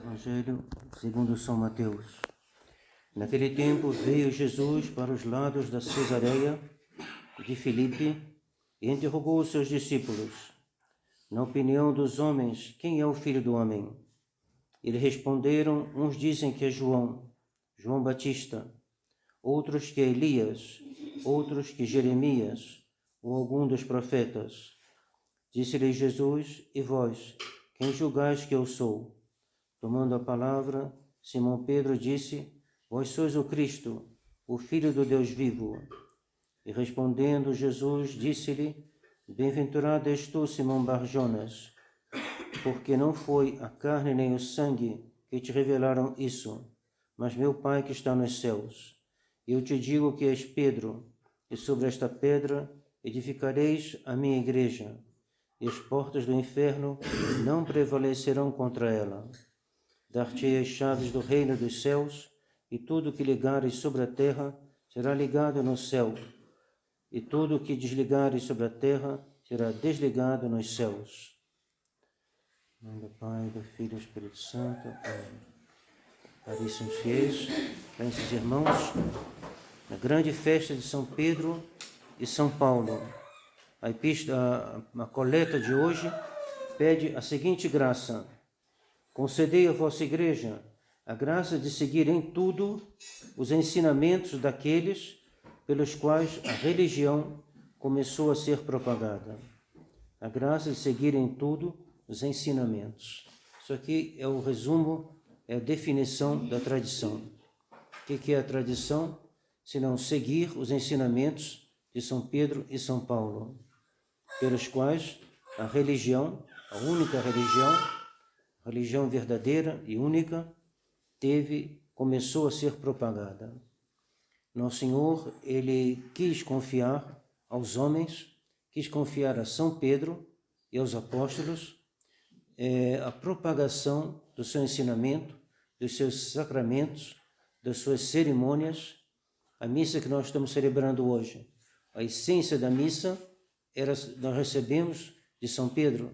Evangelho segundo São Mateus. Naquele tempo veio Jesus para os lados da Cesareia de Filipe e interrogou os seus discípulos: na opinião dos homens, quem é o Filho do Homem? Eles responderam: uns dizem que é João Batista, outros que é Elias, outros que Jeremias ou algum dos profetas. Disse-lhes Jesus: e vós, quem julgais que eu sou? Tomando a palavra, Simão Pedro disse: vós sois o Cristo, o Filho do Deus vivo. E respondendo Jesus, disse-lhe: bem-aventurado és tu, Simão Bar-Jonas, porque não foi a carne nem o sangue que te revelaram isso, mas meu Pai que está nos céus. Eu te digo que és Pedro, e sobre esta pedra edificareis a minha igreja, e as portas do inferno não prevalecerão contra ela. Dar-te-ei as chaves do reino dos céus, e tudo que ligares sobre a terra será ligado no céu, e tudo que desligares sobre a terra será desligado nos céus. Em nome do Pai, do Filho e do Espírito Santo. Amém. Caríssimos fiéis, caríssimos irmãos, na grande festa de São Pedro e São Paulo, a coleta de hoje pede a seguinte graça: concedei à vossa Igreja a graça de seguir em tudo os ensinamentos daqueles pelos quais a religião começou a ser propagada. A graça de seguir em tudo os ensinamentos. Isso aqui é o resumo, é a definição da tradição. O que é a tradição? Se não seguir os ensinamentos de São Pedro e São Paulo, pelos quais a religião, a única religião, a religião verdadeira e única, começou a ser propagada. Nosso Senhor, ele quis confiar aos homens, quis confiar a São Pedro e aos apóstolos a propagação do seu ensinamento, dos seus sacramentos, das suas cerimônias. A missa que nós estamos celebrando hoje, a essência da missa, nós recebemos de São Pedro.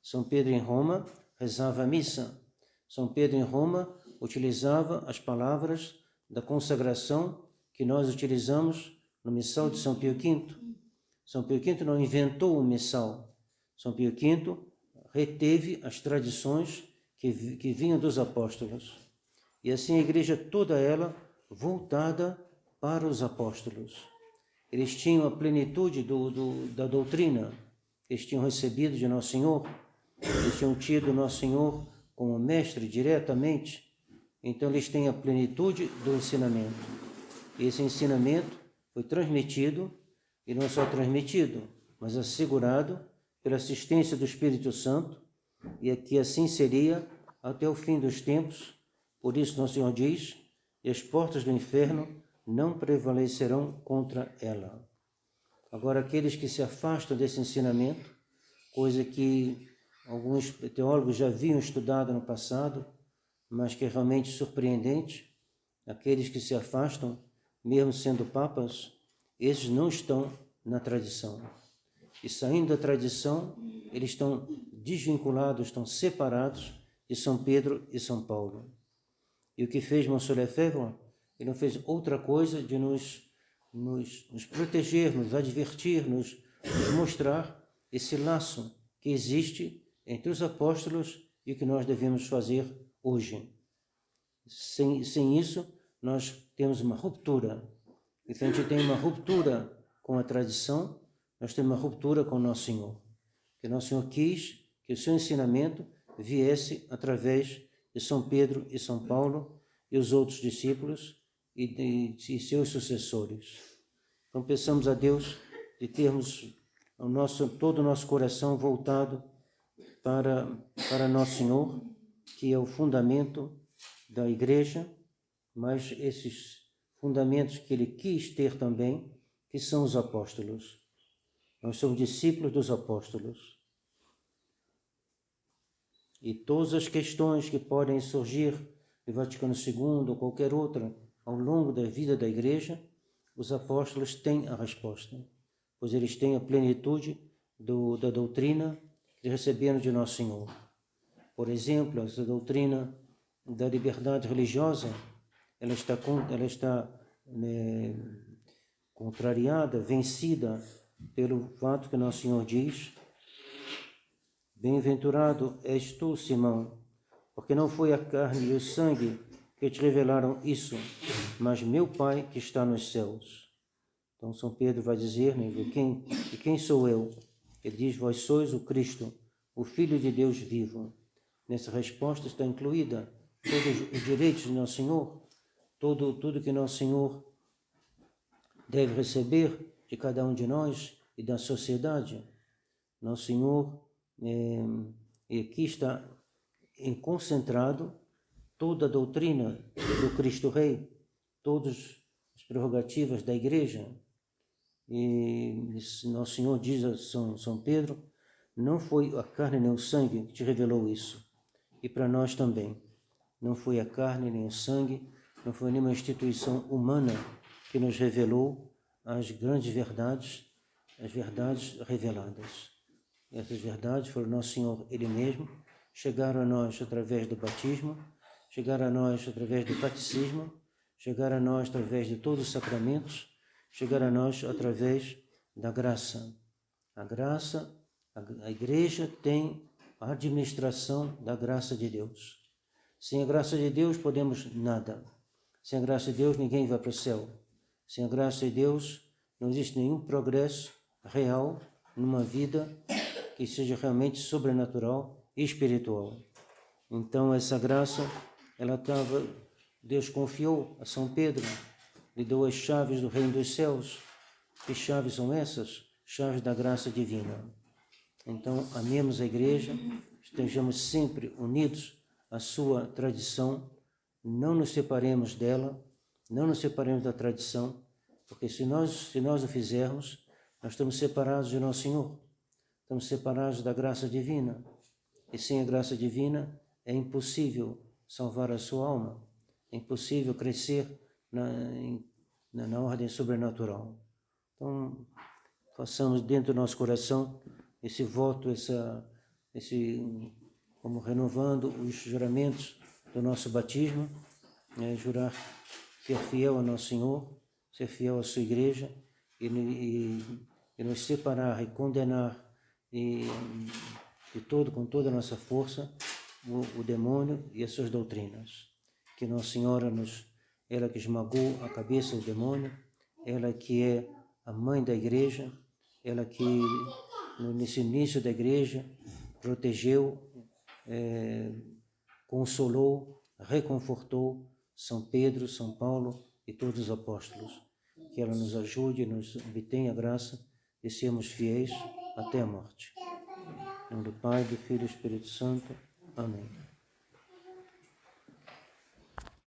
São Pedro em Roma rezava a missa. São Pedro em Roma utilizava as palavras da consagração que nós utilizamos no missal de São Pio V. São Pio V não inventou o missal. São Pio V reteve as tradições que vinham dos apóstolos. E assim a igreja toda ela voltada para os apóstolos. Eles tinham a plenitude da doutrina, eles tinham recebido de Nosso Senhor, eles tinham tido Nosso Senhor como mestre diretamente, então eles têm a plenitude do ensinamento. Esse ensinamento foi transmitido, e não só transmitido, mas assegurado pela assistência do Espírito Santo, e que assim seria até o fim dos tempos. Por isso Nosso Senhor diz: e as portas do inferno não prevalecerão contra ela. Agora, aqueles que se afastam desse ensinamento, coisa que alguns teólogos já haviam estudado no passado, mas que é realmente surpreendente, aqueles que se afastam, mesmo sendo papas, esses não estão na tradição. E saindo da tradição, eles estão desvinculados, estão separados de São Pedro e São Paulo. E o que fez Monsieur Lefebvre? Ele não fez outra coisa de nos proteger, nos advertir, nos mostrar esse laço que existe entre os apóstolos e o que nós devemos fazer hoje. Sem isso, nós temos uma ruptura. Então, a gente tem uma ruptura com a tradição, nós temos uma ruptura com o Nosso Senhor. Que Nosso Senhor quis que o seu ensinamento viesse através de São Pedro e São Paulo e os outros discípulos e seus sucessores. Então, peçamos a Deus de termos todo o nosso coração voltado para Nosso Senhor, que é o fundamento da Igreja, mas esses fundamentos que Ele quis ter também, que são os apóstolos. Nós somos discípulos dos apóstolos. E todas as questões que podem surgir do Vaticano II ou qualquer outra ao longo da vida da Igreja, os apóstolos têm a resposta, pois eles têm a plenitude da doutrina que receberam de Nosso Senhor. Por exemplo, essa doutrina da liberdade religiosa, ela está contrariada, vencida pelo fato que Nosso Senhor diz: bem-aventurado és tu, Simão, porque não foi a carne e o sangue que te revelaram isso, mas meu Pai que está nos céus. Então São Pedro vai dizer, né, de quem sou eu? Ele diz: vós sois o Cristo, o Filho de Deus vivo. Nessa resposta está incluída todos os direitos de Nosso Senhor, tudo que Nosso Senhor deve receber de cada um de nós e da sociedade. Nosso Senhor, aqui está concentrado toda a doutrina do Cristo Rei, todas as prerrogativas da Igreja. E Nosso Senhor diz a São Pedro: não foi a carne nem o sangue que te revelou isso. E para nós também, não foi a carne nem o sangue, não foi nenhuma instituição humana que nos revelou as grandes verdades, as verdades reveladas. Essas verdades foram Nosso Senhor Ele mesmo, chegaram a nós através do batismo, chegaram a nós através do catecismo, chegaram a nós através de todos os sacramentos, chegaram a nós através da graça. A graça, a Igreja tem a administração da graça de Deus. Sem a graça de Deus podemos nada. Sem a graça de Deus ninguém vai para o céu. Sem a graça de Deus não existe nenhum progresso real numa vida que seja realmente sobrenatural e espiritual. Então essa graça, Deus confiou a São Pedro, lhe deu as chaves do reino dos céus. Que chaves são essas? Chaves da graça divina. Então amemos a Igreja, estejamos sempre unidos à sua tradição, não nos separemos dela, não nos separemos da tradição, porque se nós o fizermos, nós estamos separados de Nosso Senhor, estamos separados da graça divina, e sem a graça divina é impossível salvar a sua alma, é impossível crescer na ordem sobrenatural. Então, façamos dentro do nosso coração esse voto, como renovando os juramentos do nosso batismo, jurar ser fiel ao Nosso Senhor, ser fiel à sua Igreja e nos separar e condenar com toda a nossa força o demônio e as suas doutrinas. Que Nossa Senhora ela que esmagou a cabeça do demônio, ela que é a mãe da Igreja, ela que nesse início da Igreja protegeu, consolou, reconfortou São Pedro, São Paulo e todos os apóstolos. Que ela nos ajude e nos obtenha a graça de sermos fiéis até a morte. Em nome do Pai, do Filho e do Espírito Santo. Amém.